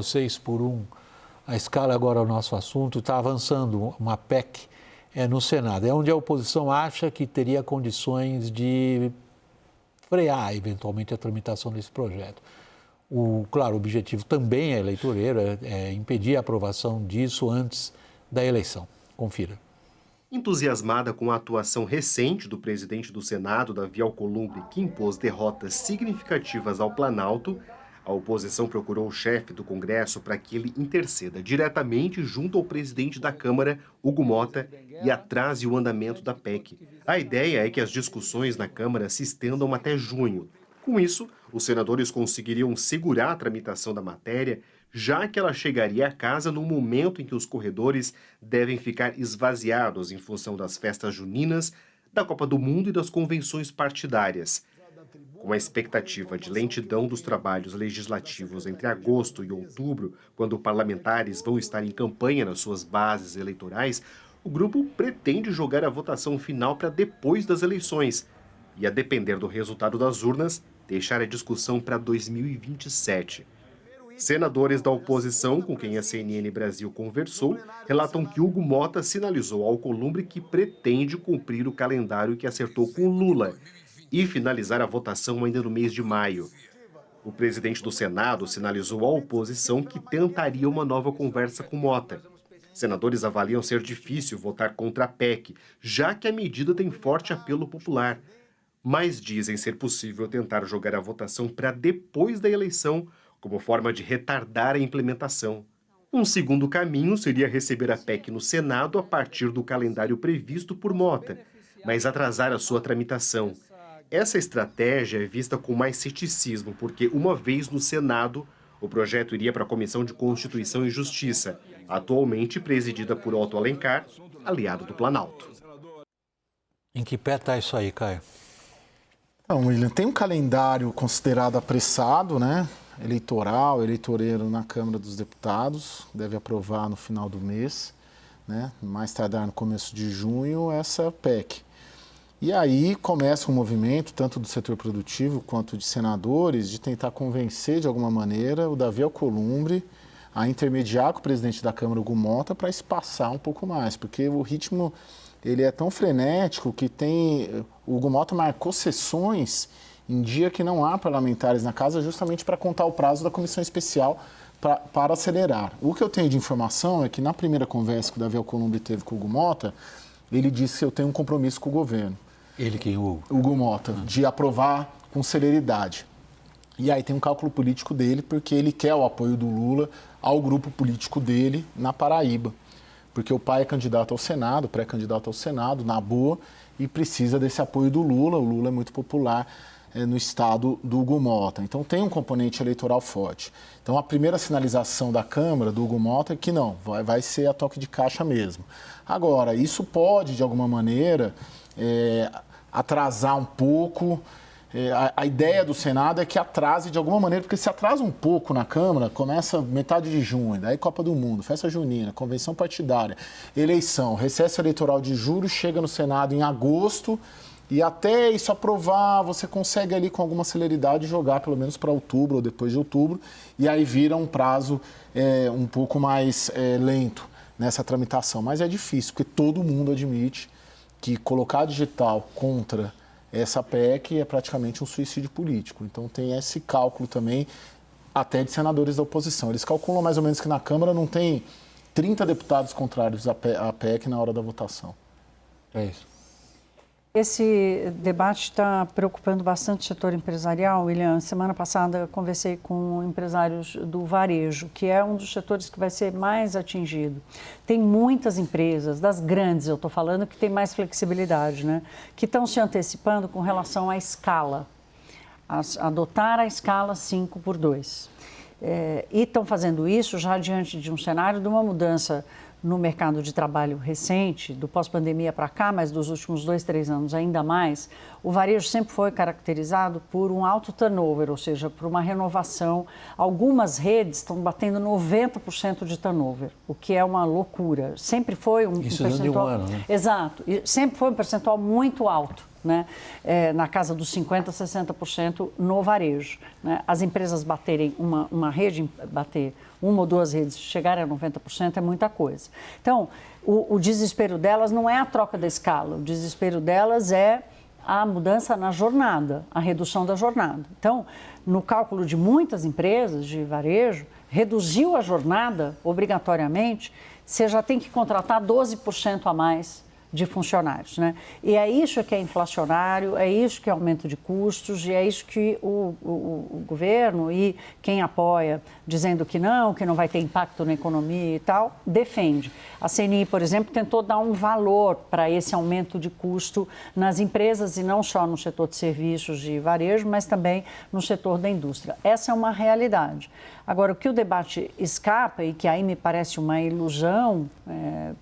6-1, a escala agora é o nosso assunto, está avançando uma PEC no Senado. É onde a oposição acha que teria condições de frear, eventualmente, a tramitação desse projeto. Claro, o objetivo também é eleitoreiro, é impedir a aprovação disso antes da eleição. Confira. Entusiasmada com a atuação recente do presidente do Senado, Davi Alcolumbre, que impôs derrotas significativas ao Planalto, a oposição procurou o chefe do Congresso para que ele interceda diretamente junto ao presidente da Câmara, Hugo Motta, e atrase o andamento da PEC. A ideia é que as discussões na Câmara se estendam até junho. Com isso, os senadores conseguiriam segurar a tramitação da matéria, já que ela chegaria à casa no momento em que os corredores devem ficar esvaziados em função das festas juninas, da Copa do Mundo e das convenções partidárias. Com a expectativa de lentidão dos trabalhos legislativos entre agosto e outubro, quando parlamentares vão estar em campanha nas suas bases eleitorais, o grupo pretende jogar a votação final para depois das eleições e, a depender do resultado das urnas, deixar a discussão para 2027. Senadores da oposição, com quem a CNN Brasil conversou, relatam que Hugo Motta sinalizou ao Alcolumbre que pretende cumprir o calendário que acertou com Lula e finalizar a votação ainda no mês de maio. O presidente do Senado sinalizou à oposição que tentaria uma nova conversa com Motta. Senadores avaliam ser difícil votar contra a PEC, já que a medida tem forte apelo popular. Mas dizem ser possível tentar jogar a votação para depois da eleição, como forma de retardar a implementação. Um segundo caminho seria receber a PEC no Senado a partir do calendário previsto por Motta, mas atrasar a sua tramitação. Essa estratégia é vista com mais ceticismo, porque, uma vez no Senado, o projeto iria para a Comissão de Constituição e Justiça, atualmente presidida por Otto Alencar, aliado do Planalto. Em que pé está isso aí, Caio? Não, William, tem um calendário considerado apressado, né? Eleitoreiro na Câmara dos Deputados, deve aprovar no final do mês, né? Mais tardar no começo de junho, essa PEC. E aí começa um movimento, tanto do setor produtivo quanto de senadores, de tentar convencer de alguma maneira o Davi Alcolumbre a intermediar com o presidente da Câmara, Hugo Motta, para espaçar um pouco mais, porque o ritmo ele é tão frenético que o Hugo Motta marcou sessões em dia que não há parlamentares na casa, justamente para contar o prazo da comissão especial para acelerar. O que eu tenho de informação é que na primeira conversa que o Davi Alcolumbre teve com o Hugo Motta, ele disse que eu tenho um compromisso com o governo. Ele quem? Hugo Motta, de aprovar com celeridade. E aí tem um cálculo político dele, porque ele quer o apoio do Lula ao grupo político dele na Paraíba. Porque o pai é candidato ao Senado, pré-candidato ao Senado, na boa, e precisa desse apoio do Lula. O Lula é muito popular no estado do Hugo Motta. Então tem um componente eleitoral forte. Então a primeira sinalização da Câmara, do Hugo Motta, é que não, vai ser a toque de caixa mesmo. Agora, isso pode, de alguma maneira, atrasar um pouco. A ideia do Senado é que atrase de alguma maneira, porque se atrasa um pouco na Câmara, começa metade de junho, daí Copa do Mundo, festa junina, convenção partidária, eleição, recesso eleitoral de julho, chega no Senado em agosto, e até isso aprovar, você consegue ali com alguma celeridade jogar pelo menos para outubro ou depois de outubro, e aí vira um prazo um pouco mais lento nessa tramitação. Mas é difícil, porque todo mundo admite que colocar digital contra essa PEC é praticamente um suicídio político. Então tem esse cálculo também, até de senadores da oposição. Eles calculam mais ou menos que na Câmara não tem 30 deputados contrários à PEC na hora da votação. É isso. Esse debate está preocupando bastante o setor empresarial, William. Semana passada eu conversei com empresários do varejo, que é um dos setores que vai ser mais atingido. Tem muitas empresas, das grandes eu estou falando, que tem mais flexibilidade, né? Que estão se antecipando com relação à escala, adotar a escala 5x2. E estão fazendo isso já diante de um cenário de uma mudança no mercado de trabalho recente, do pós-pandemia para cá, mas dos últimos 2, 3 anos ainda mais. O varejo sempre foi caracterizado por um alto turnover, ou seja, por uma renovação. Algumas redes estão batendo 90% de turnover, o que é uma loucura. Sempre foi um Isso percentual... de um ano, né? Exato. E sempre foi um percentual muito alto né? Na casa dos 50%, 60% no varejo. Né? As empresas baterem uma rede, bater uma ou duas redes, chegarem a 90% é muita coisa. Então, o desespero delas não é a troca da escala, o desespero delas é a mudança na jornada, a redução da jornada. Então, no cálculo de muitas empresas de varejo, reduziu a jornada, obrigatoriamente, você já tem que contratar 12% a mais de funcionários, né? E é isso que é inflacionário, é isso que é aumento de custos, e é isso que o governo e quem apoia, dizendo que não vai ter impacto na economia e tal, defende. A CNI, por exemplo, tentou dar um valor para esse aumento de custo nas empresas, e não só no setor de serviços de varejo, mas também no setor da indústria. Essa é uma realidade. Agora, o que o debate escapa, e que aí me parece uma ilusão,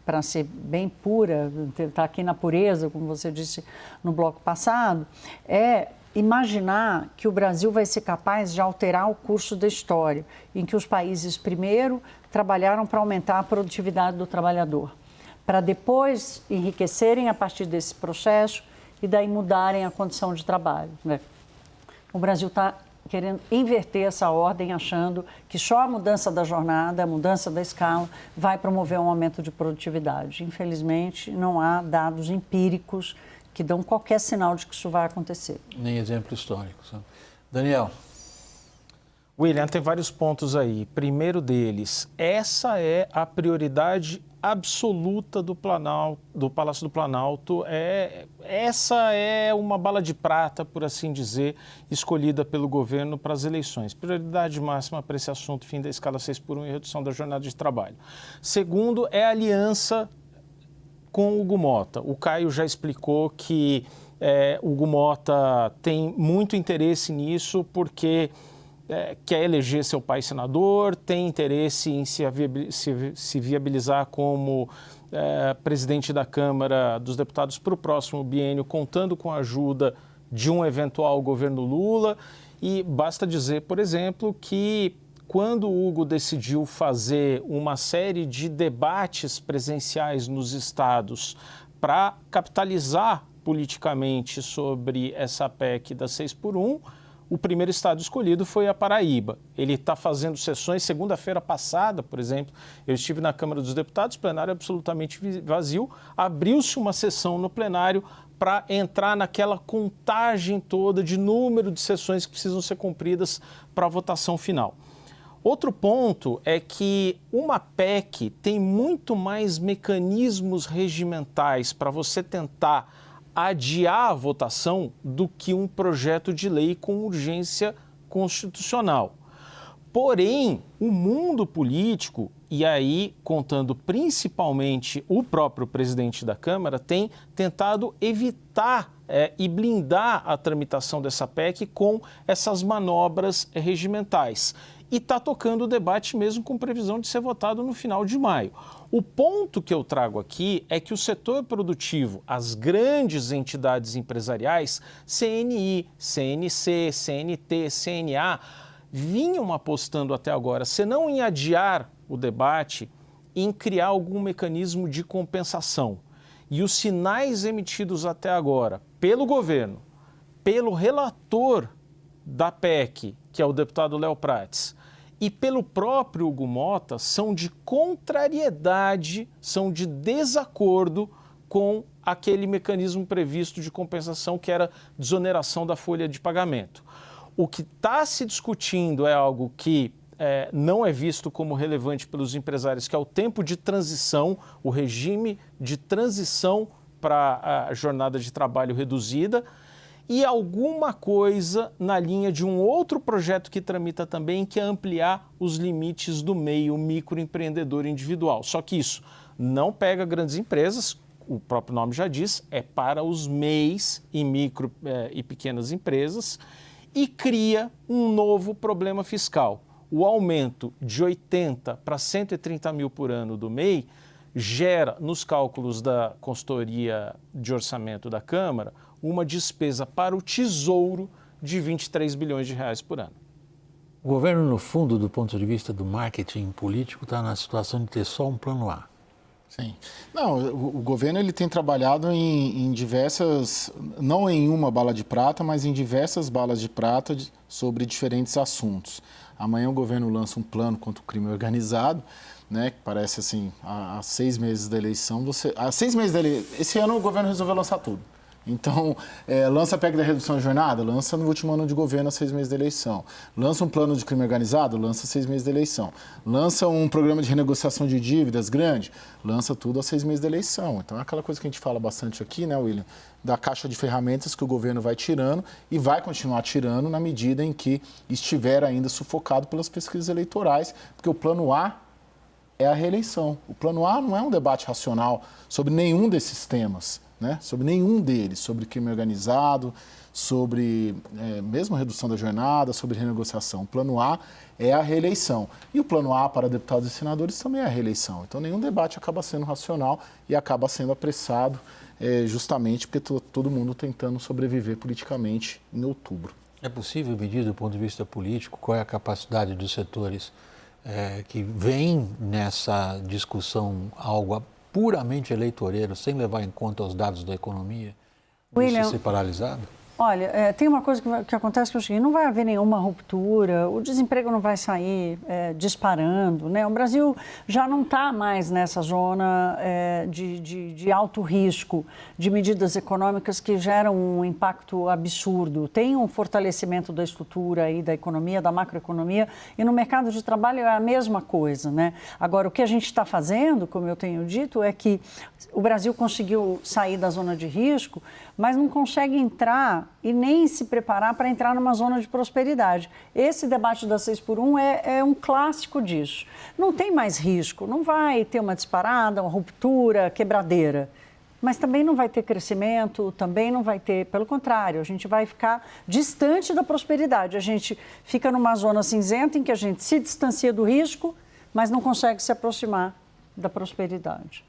para ser bem pura, está aqui na pureza, como você disse no bloco passado, é imaginar que o Brasil vai ser capaz de alterar o curso da história, em que os países primeiro trabalharam para aumentar a produtividade do trabalhador, para depois enriquecerem a partir desse processo e daí mudarem a condição de trabalho, né? O Brasil está querendo inverter essa ordem, achando que só a mudança da jornada, a mudança da escala, vai promover um aumento de produtividade. Infelizmente, não há dados empíricos que dão qualquer sinal de que isso vai acontecer. Nem exemplo histórico. Sabe? Daniel. William, tem vários pontos aí. Primeiro deles, essa é a prioridade absoluta do Palácio do Planalto. Essa é uma bala de prata, por assim dizer, escolhida pelo governo para as eleições. Prioridade máxima para esse assunto, fim da escala 6x1 e redução da jornada de trabalho. Segundo, é a aliança com o Hugo Motta. O Caio já explicou que o Hugo Motta tem muito interesse nisso, porque quer eleger seu pai senador, tem interesse em se viabilizar como presidente da Câmara dos Deputados para o próximo biênio, contando com a ajuda de um eventual governo Lula. E basta dizer, por exemplo, que quando o Hugo decidiu fazer uma série de debates presenciais nos estados para capitalizar politicamente sobre essa PEC da 6x1, o primeiro estado escolhido foi a Paraíba. Ele está fazendo sessões. Segunda-feira passada, por exemplo, eu estive na Câmara dos Deputados, plenário absolutamente vazio, abriu-se uma sessão no plenário para entrar naquela contagem toda de número de sessões que precisam ser cumpridas para a votação final. Outro ponto é que uma PEC tem muito mais mecanismos regimentais para você tentar adiar a votação do que um projeto de lei com urgência constitucional. Porém, o mundo político, e aí contando principalmente o próprio presidente da Câmara, tem tentado evitar e blindar a tramitação dessa PEC com essas manobras regimentais. E está tocando o debate mesmo com previsão de ser votado no final de maio. O ponto que eu trago aqui é que o setor produtivo, as grandes entidades empresariais, CNI, CNC, CNT, CNA, vinham apostando até agora, se não em adiar o debate, em criar algum mecanismo de compensação. E os sinais emitidos até agora pelo governo, pelo relator da PEC, que é o deputado Léo Prates, e pelo próprio Hugo Motta, são de contrariedade, são de desacordo com aquele mecanismo previsto de compensação, que era desoneração da folha de pagamento. O que está se discutindo é algo que não é visto como relevante pelos empresários, que é o tempo de transição, o regime de transição para a jornada de trabalho reduzida, e alguma coisa na linha de um outro projeto que tramita também, que é ampliar os limites do meio microempreendedor individual. Só que isso não pega grandes empresas, o próprio nome já diz, é para os MEIs e micro e pequenas empresas, e cria um novo problema fiscal. O aumento de 80 para 130 mil por ano do MEI gera, nos cálculos da consultoria de orçamento da Câmara, uma despesa para o Tesouro de 23 bilhões de reais por ano. O governo, no fundo, do ponto de vista do marketing político, está na situação de ter só um plano A. Sim. Não, o governo ele tem trabalhado em diversas, não em uma bala de prata, mas em diversas balas de prata sobre diferentes assuntos. Amanhã o governo lança um plano contra o crime organizado, né, que parece assim, há 6 meses da eleição, esse ano o governo resolveu lançar tudo. Então, lança a PEC da redução de jornada, lança no último ano de governo a 6 meses da eleição. Lança um plano de crime organizado, lança 6 meses da eleição. Lança um programa de renegociação de dívidas grande, lança tudo a 6 meses da eleição. Então, é aquela coisa que a gente fala bastante aqui, né, William? Da caixa de ferramentas que o governo vai tirando e vai continuar tirando na medida em que estiver ainda sufocado pelas pesquisas eleitorais, porque o plano A é a reeleição. O plano A não é um debate racional sobre nenhum desses temas, né? Sobre nenhum deles, sobre crime organizado, sobre mesmo redução da jornada, sobre renegociação. O plano A é a reeleição. E o plano A para deputados e senadores também é a reeleição. Então, nenhum debate acaba sendo racional e acaba sendo apressado justamente porque todo mundo tentando sobreviver politicamente em outubro. É possível medir do ponto de vista político qual é a capacidade dos setores que vêm nessa discussão algo puramente eleitoreiro, sem levar em conta os dados da economia, William, isso ser paralisado? Olha, tem uma coisa que acontece que é o seguinte, não vai haver nenhuma ruptura, o desemprego não vai sair disparando, né? O Brasil já não está mais nessa zona de alto risco, de medidas econômicas que geram um impacto absurdo. Tem um fortalecimento da estrutura aí da economia, da macroeconomia, e no mercado de trabalho é a mesma coisa, né? Agora, o que a gente está fazendo, como eu tenho dito, é que o Brasil conseguiu sair da zona de risco, mas não consegue entrar e nem se preparar para entrar numa zona de prosperidade. Esse debate da 6x1 é um clássico disso. Não tem mais risco, não vai ter uma disparada, uma ruptura, quebradeira. Mas também não vai ter crescimento, também não vai ter, pelo contrário, a gente vai ficar distante da prosperidade. A gente fica numa zona cinzenta em que a gente se distancia do risco, mas não consegue se aproximar da prosperidade.